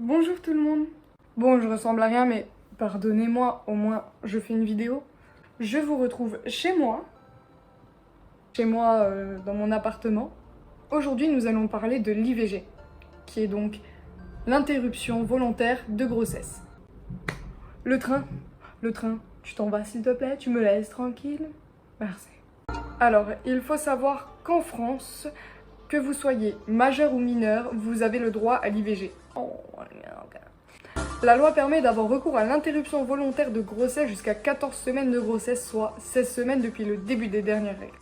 Bonjour tout le monde. Bon, je ressemble à rien, mais pardonnez-moi, au moins je fais une vidéo. Je vous retrouve chez moi dans mon appartement. Aujourd'hui, nous allons parler de l'IVG, qui est donc l'interruption volontaire de grossesse. Le train, tu t'en vas s'il te plaît, tu me laisses tranquille. Merci. Alors, il faut savoir qu'en France, que vous soyez majeur ou mineur, vous avez le droit à l'IVG. La loi permet d'avoir recours à l'interruption volontaire de grossesse jusqu'à 14 semaines de grossesse, soit 16 semaines depuis le début des dernières règles.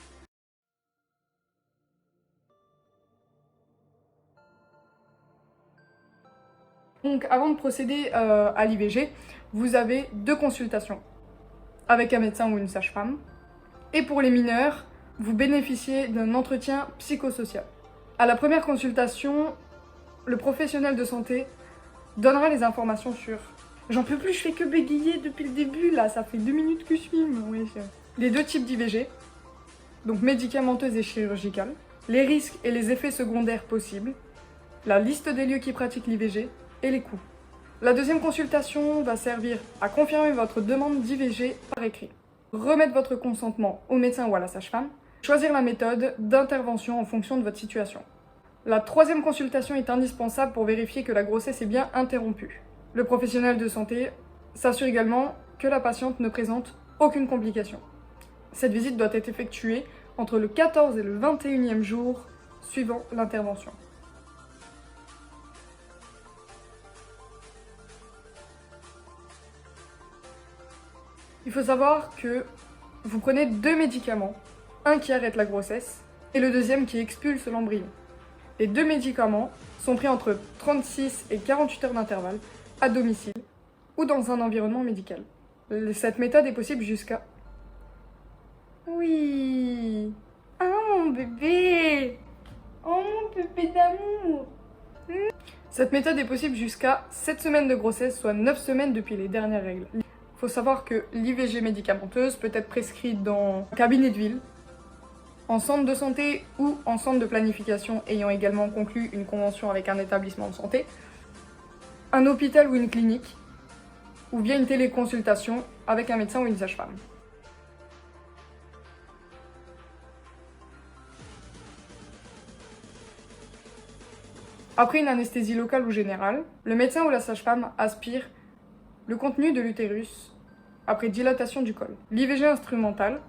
Donc avant de procéder à l'IVG, vous avez 2 consultations avec un médecin ou une sage-femme. Et pour les mineurs, vous bénéficiez d'un entretien psychosocial. À la première consultation, le professionnel de santé donnera les informations sur... J'en peux plus, je fais que bégayer depuis le début, là, ça fait 2 minutes que je filme. Oui, les 2 types d'IVG, donc médicamenteuse et chirurgicale, les risques et les effets secondaires possibles, la liste des lieux qui pratiquent l'IVG et les coûts. La deuxième consultation va servir à confirmer votre demande d'IVG par écrit, remettre votre consentement au médecin ou à la sage-femme, choisir la méthode d'intervention en fonction de votre situation. La troisième consultation est indispensable pour vérifier que la grossesse est bien interrompue. Le professionnel de santé s'assure également que la patiente ne présente aucune complication. Cette visite doit être effectuée entre le 14 et le 21e jour suivant l'intervention. Il faut savoir que vous prenez 2 médicaments, un qui arrête la grossesse et le deuxième qui expulse l'embryon. Les 2 médicaments sont pris entre 36 et 48 heures d'intervalle, à domicile ou dans un environnement médical. Cette méthode est possible jusqu'à... Oui. Oh mon bébé. Oh mon bébé d'amour. Cette méthode est possible jusqu'à 7 semaines de grossesse, soit 9 semaines depuis les dernières règles. Il faut savoir que l'IVG médicamenteuse peut être prescrite dans un cabinet de ville, en centre de santé ou en centre de planification ayant également conclu une convention avec un établissement de santé, un hôpital ou une clinique, ou via une téléconsultation avec un médecin ou une sage-femme. Après une anesthésie locale ou générale, le médecin ou la sage-femme aspire le contenu de l'utérus après dilatation du col. L'IVG instrumentale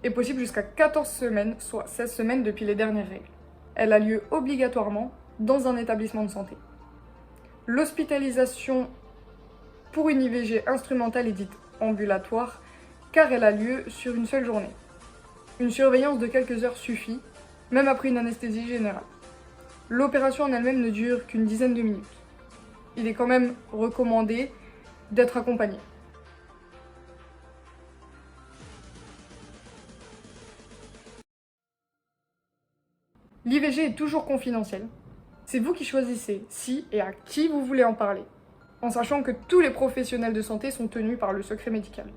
est possible jusqu'à 14 semaines, soit 16 semaines depuis les dernières règles. Elle a lieu obligatoirement dans un établissement de santé. L'hospitalisation pour une IVG instrumentale est dite ambulatoire car elle a lieu sur une seule journée. Une surveillance de quelques heures suffit, même après une anesthésie générale. L'opération en elle-même ne dure qu'une dizaine de minutes. Il est quand même recommandé d'être accompagné. L'IVG est toujours confidentiel. C'est vous qui choisissez si et à qui vous voulez en parler, en sachant que tous les professionnels de santé sont tenus par le secret médical.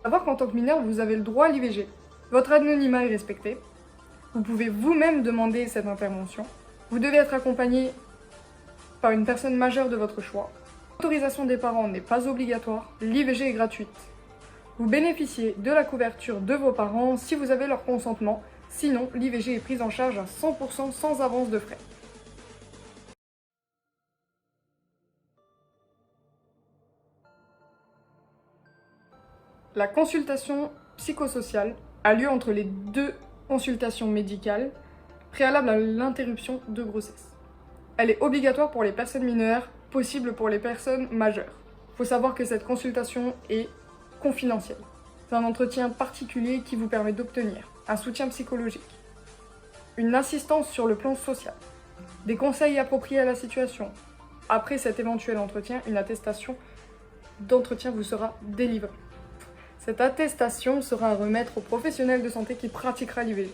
Savoir qu'en tant que mineur, vous avez le droit à l'IVG. Votre anonymat est respecté. Vous pouvez vous-même demander cette intervention. Vous devez être accompagné par une personne majeure de votre choix. L'autorisation des parents n'est pas obligatoire. L'IVG est gratuite. Vous bénéficiez de la couverture de vos parents si vous avez leur consentement. Sinon, l'IVG est prise en charge à 100% sans avance de frais. La consultation psychosociale a lieu entre les 2 consultations médicales préalables à l'interruption de grossesse. Elle est obligatoire pour les personnes mineures, possible pour les personnes majeures. Il faut savoir que cette consultation est confidentielle. C'est un entretien particulier qui vous permet d'obtenir un soutien psychologique, une assistance sur le plan social, des conseils appropriés à la situation. Après cet éventuel entretien, une attestation d'entretien vous sera délivrée. Cette attestation sera à remettre au professionnel de santé qui pratiquera l'IVG.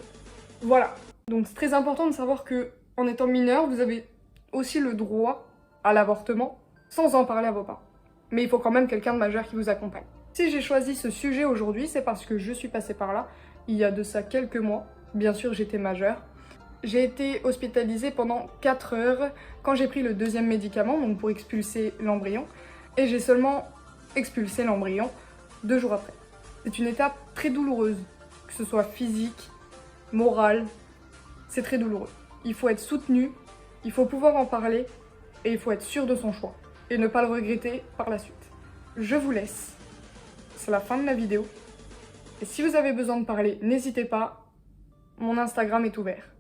Voilà, donc c'est très important de savoir que en étant mineur, vous avez aussi le droit à l'avortement sans en parler à vos parents. Mais il faut quand même quelqu'un de majeur qui vous accompagne. Si j'ai choisi ce sujet aujourd'hui, c'est parce que je suis passée par là il y a de ça quelques mois. Bien sûr, j'étais majeure. J'ai été hospitalisée pendant 4 heures quand j'ai pris le deuxième médicament, donc pour expulser l'embryon. Et j'ai seulement expulsé l'embryon 2 jours après. C'est une étape très douloureuse, que ce soit physique, morale, c'est très douloureux. Il faut être soutenu, il faut pouvoir en parler et il faut être sûr de son choix et ne pas le regretter par la suite. Je vous laisse, c'est la fin de la vidéo. Et si vous avez besoin de parler, n'hésitez pas, mon Instagram est ouvert.